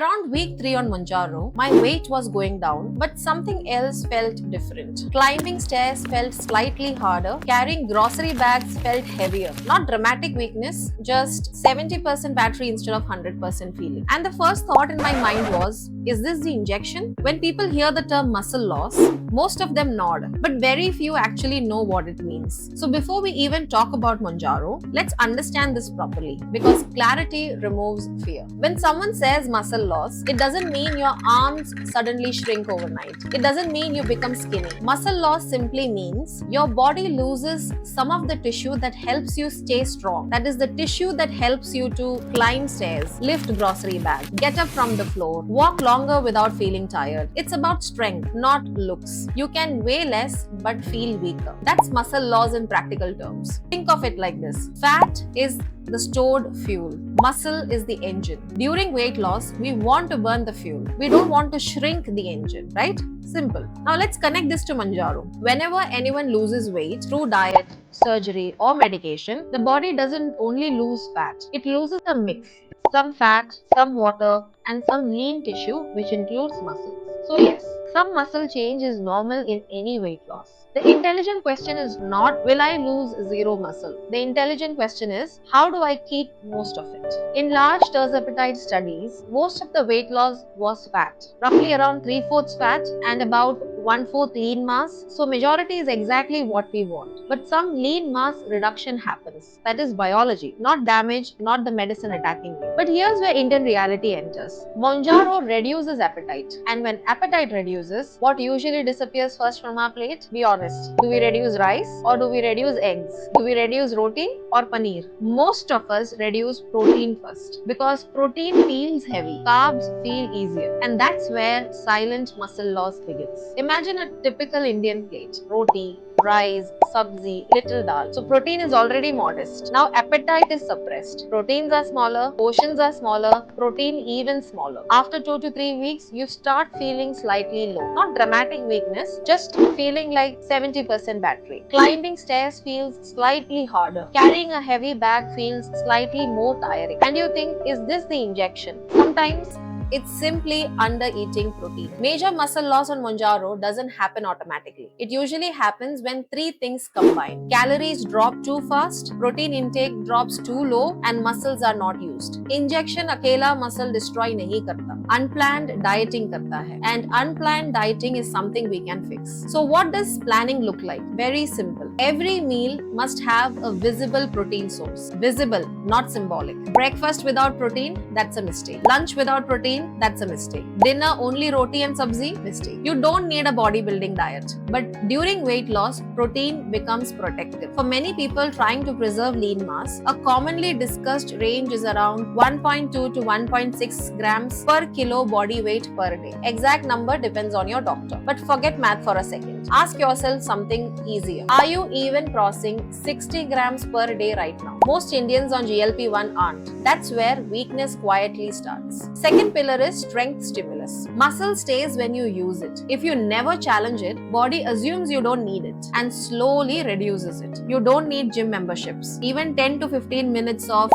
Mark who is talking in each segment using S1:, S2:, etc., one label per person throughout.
S1: Around week 3 on Monjaro, my weight was going down, but something else felt different. Climbing stairs felt slightly harder, carrying grocery bags felt heavier. Not dramatic weakness, just 70% battery instead of 100% feeling. And the first thought in my mind was, is this the injection? When people hear the term muscle loss, most of them nod, but very few actually know what it means. So before we even talk about Monjaro, let's understand this properly because clarity removes fear. When someone says muscle loss, it doesn't mean your arms suddenly shrink overnight. It doesn't mean you become skinny. Muscle loss simply means your body loses some of the tissue that helps you stay strong. That is the tissue that helps you to climb stairs, lift grocery bag, get up from the floor, walk longer without feeling tired. It's about strength, not looks. You can weigh less but feel weaker. That's muscle loss in practical terms. Think of it like this. Fat is the stored fuel. Muscle is the engine. During weight loss, we want to burn the fuel. We don't want to shrink the engine, right? Simple. Now let's connect this to Monjaro. Whenever anyone loses weight through diet, surgery, or medication, the body doesn't only lose fat, it loses a mix. Some fat, some water, and some lean tissue, which includes muscles. So yes, some muscle change is normal in any weight loss. The intelligent question is not, will I lose zero muscle? The intelligent question is, how do I keep most of it? In large terzepatide studies, most of the weight loss was fat, roughly around 3/4 fat and about 1/4 lean mass. So majority is exactly what we want. But some lean mass reduction happens. That is biology, not damage, not the medicine attacking you. But here's where Indian reality enters. Monjaro reduces appetite. And when appetite reduces, what usually disappears first from our plate? Be honest. Do we reduce rice or do we reduce eggs? Do we reduce roti or paneer? Most of us reduce protein first because protein feels heavy, carbs feel easier, and that's where silent muscle loss begins. Imagine a typical Indian plate: roti, rice, sabzi, little dal. So protein is already modest. Now appetite is suppressed. Proteins are smaller, portions are smaller, protein even smaller. After 2 to 3 weeks, you start feeling slightly low. Not dramatic weakness, just feeling like 70% battery. Climbing stairs feels slightly harder. Carrying a heavy bag feels slightly more tiring. And you think, is this the injection? Sometimes it's simply under eating protein. Major muscle loss on Monjaro doesn't happen automatically. It usually happens when three things combine. Calories drop too fast, protein intake drops too low, and muscles are not used. Injection अकेला muscle destroy नहीं करता. Unplanned dieting करता है. And unplanned dieting is something we can fix. So what does planning look like? Very simple. Every meal must have a visible protein source. Visible, not symbolic. Breakfast without protein, that's a mistake. Lunch without protein, that's a mistake. Dinner only roti and sabzi, mistake. You don't need a bodybuilding diet. But during weight loss, protein becomes protective. For many people trying to preserve lean mass, a commonly discussed range is around 1.2 to 1.6 grams per kilo body weight per day. Exact number depends on your doctor. But forget math for a second. Ask yourself something easier. Are you even crossing 60 grams per day right now? Most Indians on GLP-1 aren't. That's where weakness quietly starts. Second pillar is strength stimulus. Muscle stays when you use it. If you never challenge it, body assumes you don't need it and slowly reduces it. You don't need gym memberships. Even 10 to 15 minutes of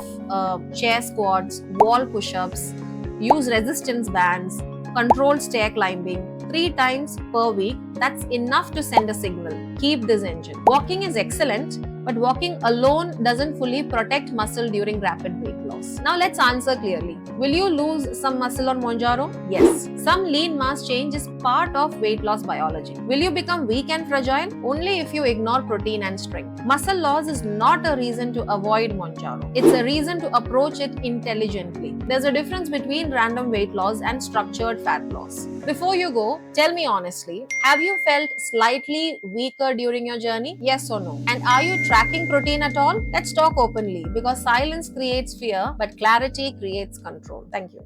S1: chair squats, wall push-ups, use resistance bands, controlled stair climbing 3 times per week, that's enough to send a signal. Keep this engine. Walking is excellent, but walking alone doesn't fully protect muscle during rapid weight loss. Now let's answer clearly. Will you lose some muscle on Monjaro? Yes. Some lean mass change is part of weight loss biology. Will you become weak and fragile? Only if you ignore protein and strength. Muscle loss is not a reason to avoid Monjaro. It's a reason to approach it intelligently. There's a difference between random weight loss and structured fat loss. Before you go, tell me honestly, have you felt slightly weaker during your journey? Yes or no? And are you tracking protein at all? Let's talk openly because silence creates fear, but clarity creates control. Thank you.